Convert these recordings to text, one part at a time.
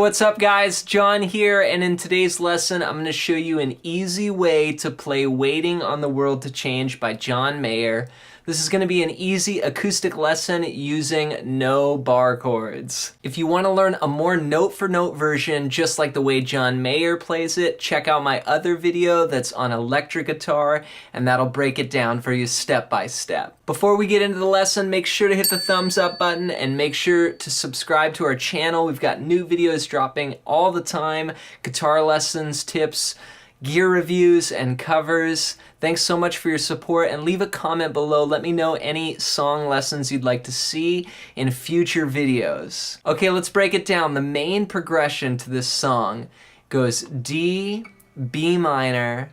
what's up guys? John here, and in today's lesson I'm going to show you an easy way to play Waiting on the World to Change by John Mayer. This is going to be an easy acoustic lesson using no bar chords. If you want to learn a more note-for-note version just like the way John Mayer plays it, check out my other video that's on electric guitar, and that'll break it down for you step by step. Before we get into the lesson, make sure to hit the thumbs up button and make sure to subscribe to our channel. We've got new videos dropping all the time, guitar lessons, tips, gear reviews, and covers. Thanks so much for your support, and leave a comment below. Let me know any song lessons you'd like to see in future videos. Okay, let's break it down. The main progression to this song goes D, B minor,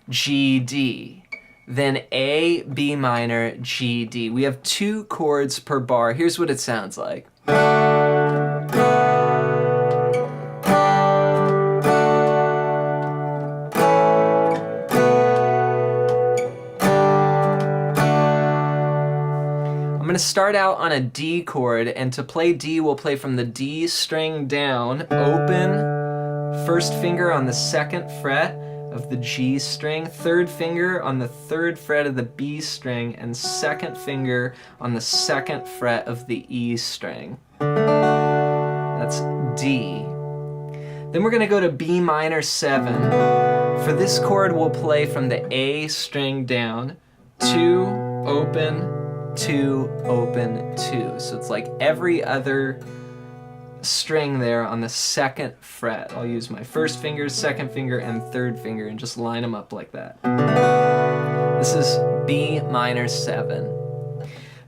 G, D. Then A, B minor, G, D. We have 2 chords per bar. Here's what it sounds like. I'm going to start out on a D chord, and to play D, we'll play from the D string down, open, first finger on the 2nd fret of the G string, 3rd finger on the 3rd fret of the B string, and 2nd finger on the 2nd fret of the E string. That's D. Then we're going to go to B minor 7. For this chord, we'll play from the A string down, 2, open, 2, open, 2. So it's like every other string there on the 2nd fret. I'll use my 1st finger, 2nd finger, and 3rd finger and just line them up like that. This is B minor 7.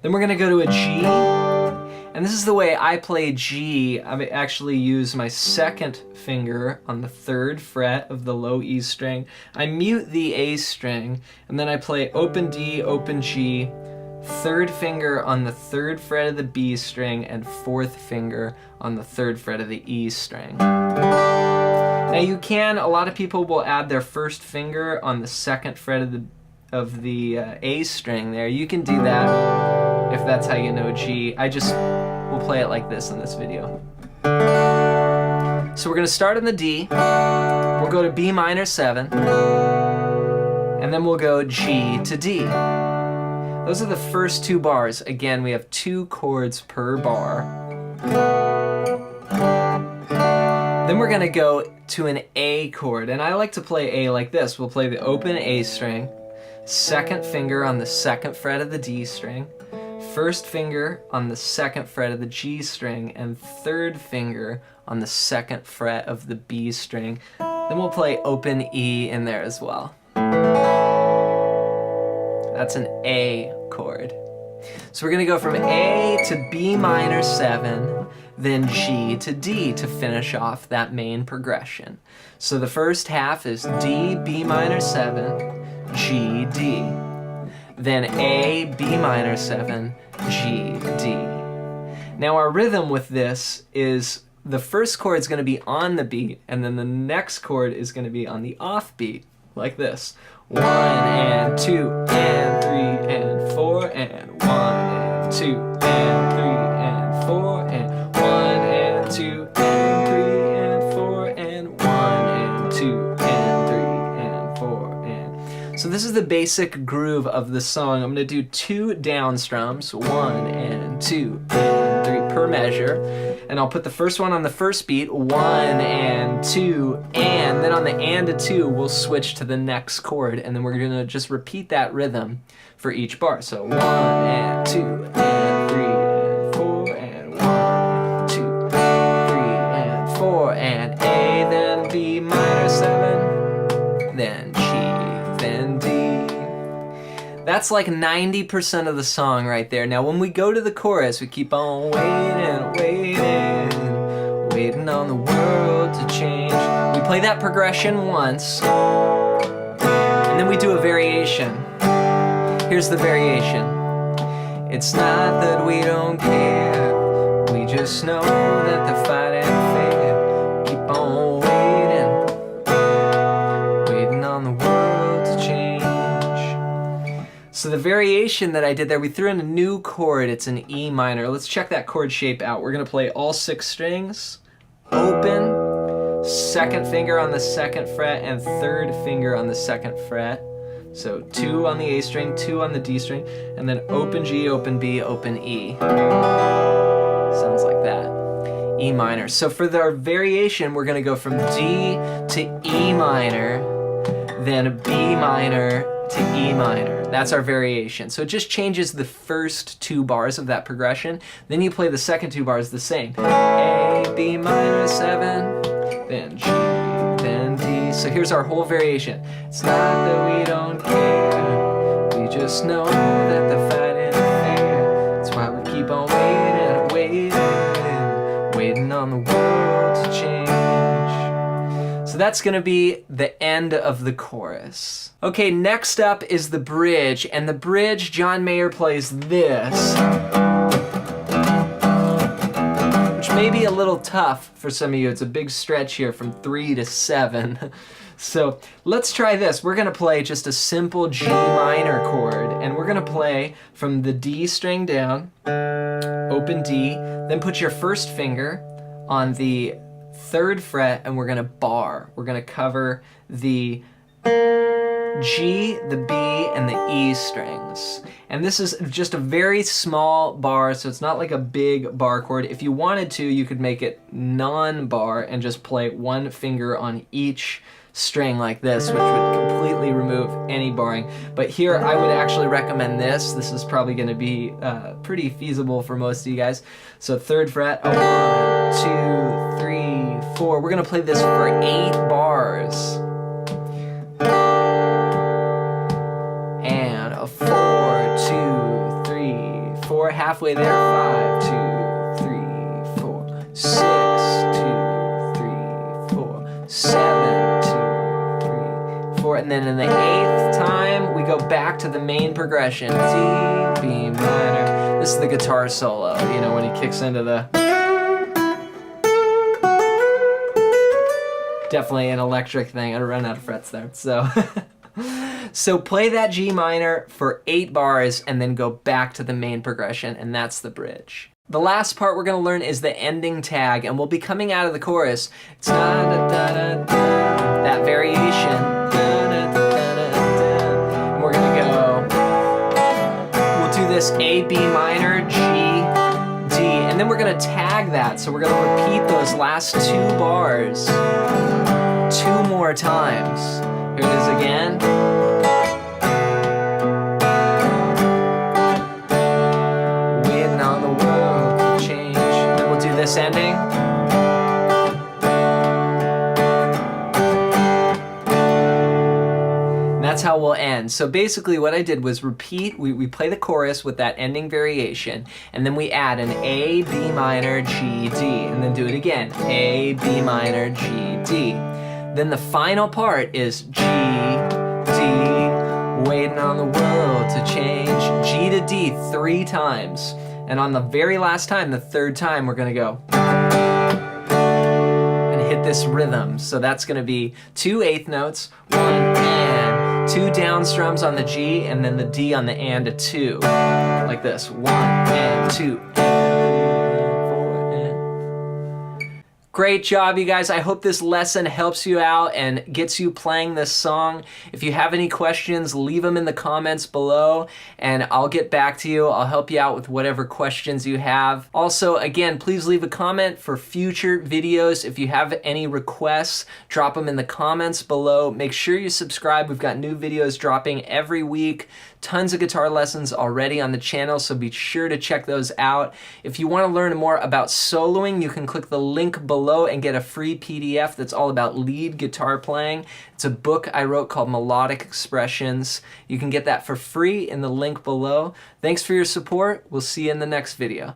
Then we're going to go to a G, and this is the way I play G. I actually use my 2nd finger on the 3rd fret of the low E string. I mute the A string, and then I play open D, open G, 3rd finger on the 3rd fret of the B string, and 4th finger on the 3rd fret of the E string. Now a lot of people will add their 1st finger on the 2nd fret of the A string there. You can do that if that's how you know G. We'll play it like this in this video. So we're going to start on the D, we'll go to B minor 7, and then we'll go G to D. Those are the first 2 bars. Again, we have 2 chords per bar. Then we're gonna go to an A chord, and I like to play A like this. We'll play the open A string, 2nd finger on the 2nd fret of the D string, 1st finger on the 2nd fret of the G string, and 3rd finger on the 2nd fret of the B string. Then we'll play open E in there as well. That's an A chord. So we're going to go from A to B minor 7, then G to D to finish off that main progression. So the first half is D, B minor 7, G, D. Then A, B minor 7, G, D. Now our rhythm with this is the first chord is going to be on the beat, and then the next chord is going to be on the off beat, like this. 1 and 2 and 3 and 4 and 1 and 2 and 3 and 4 and 1 and 2 and 3 and 4 and 1 and 2 and 3 and 4 and... So this is the basic groove of the song. I'm going to do 2 down strums, 1 and 2 and 3 per measure. And I'll put the first one on the first beat, 1 and 2, and then on the and to 2, we'll switch to the next chord, and then we're gonna just repeat that rhythm for each bar. So 1 and 2 and 3 and 4 and 1 and 2 and 3 and 4 and A, then B minor 7, then G, then D. That's like 90% of the song right there. Now when we go to the chorus, we keep on waiting, waiting, waiting on the world to change. We play that progression once, and then we do a variation. Here's the variation. It's not that we don't care, we just know that the fight ain't fair. Keep on waiting, waiting on the world to change. So the variation that I did there, we threw in a new chord. It's an E minor. Let's check that chord shape out. We're going to play all 6 strings open, second finger on the second fret, and third finger on the second fret. So 2 on the A string, 2 on the D string, and then open G, open B, open E. Sounds like that. E minor. So for our variation, we're going to go from D to E minor, then B minor to E minor. That's our variation. So it just changes the first 2 bars of that progression. Then you play the second 2 bars the same. A, B minor 7, then G, then D. So here's our whole variation. It's not that we don't care, we just know that the fight ain't fair. That's why we keep on waiting on the world to change. So that's gonna be the end of the chorus. Okay, next up is the bridge, and the bridge, John Mayer plays this, which may be a little tough for some of you. It's a big stretch here from 3 to 7. So let's try this. We're gonna play just a simple G minor chord, and we're gonna play from the D string down, open D, then put your first finger on the 3rd fret, and we're gonna bar. We're gonna cover the G, the B, and the E strings. And this is just a very small bar, so it's not like a big bar chord. If you wanted to, you could make it non-bar and just play 1 finger on each string like this, which would completely remove any barring. But here I would actually recommend this. This is probably going to be pretty feasible for most of you guys. So 3rd fret, a 1, 2, 3, 4. We're going to play this for 8 bars. And a 4, 2, 3, 4. Halfway there, 5, 2, 3, 4, 6, 2, 3, 4, 7, 2, 3, 4, and then in the 8th time, we go back to the main progression. D, B minor. This is the guitar solo, you know, when he kicks into the... Definitely an electric thing. I ran out of frets there, so... So play that G minor for 8 bars and then go back to the main progression, and that's the bridge. The last part we're going to learn is the ending tag, and we'll be coming out of the chorus. It's that variation. And we're going to go, we'll do this A, B minor, G, D, and then we're going to tag that. So we're going to repeat those last 2 bars 2 more times. Here it is again. Waiting on the world to change. Then we'll do this ending. And that's how we'll end. So basically what I did was repeat, we play the chorus with that ending variation, and then we add an A, B minor, G, D, and then do it again. A, B minor, G, D. Then the final part is G, D, waiting on the world to change. G to D 3 times. And on the very last time, the 3rd time, we're gonna go and hit this rhythm. So that's gonna be 2 8th notes, 1 and, 2 down strums on the G, and then the D on the and a 2. Like this, 1 and 2 and. Great job, you guys. I hope this lesson helps you out and gets you playing this song. If you have any questions, leave them in the comments below and I'll get back to you. I'll help you out with whatever questions you have. Also, again, please leave a comment for future videos. If you have any requests, drop them in the comments below. Make sure you subscribe. We've got new videos dropping every week. Tons of guitar lessons already on the channel, so be sure to check those out. If you want to learn more about soloing, you can click the link below and get a free PDF that's all about lead guitar playing. It's a book I wrote called Melodic Expressions. You can get that for free in the link below. Thanks for your support. We'll see you in the next video.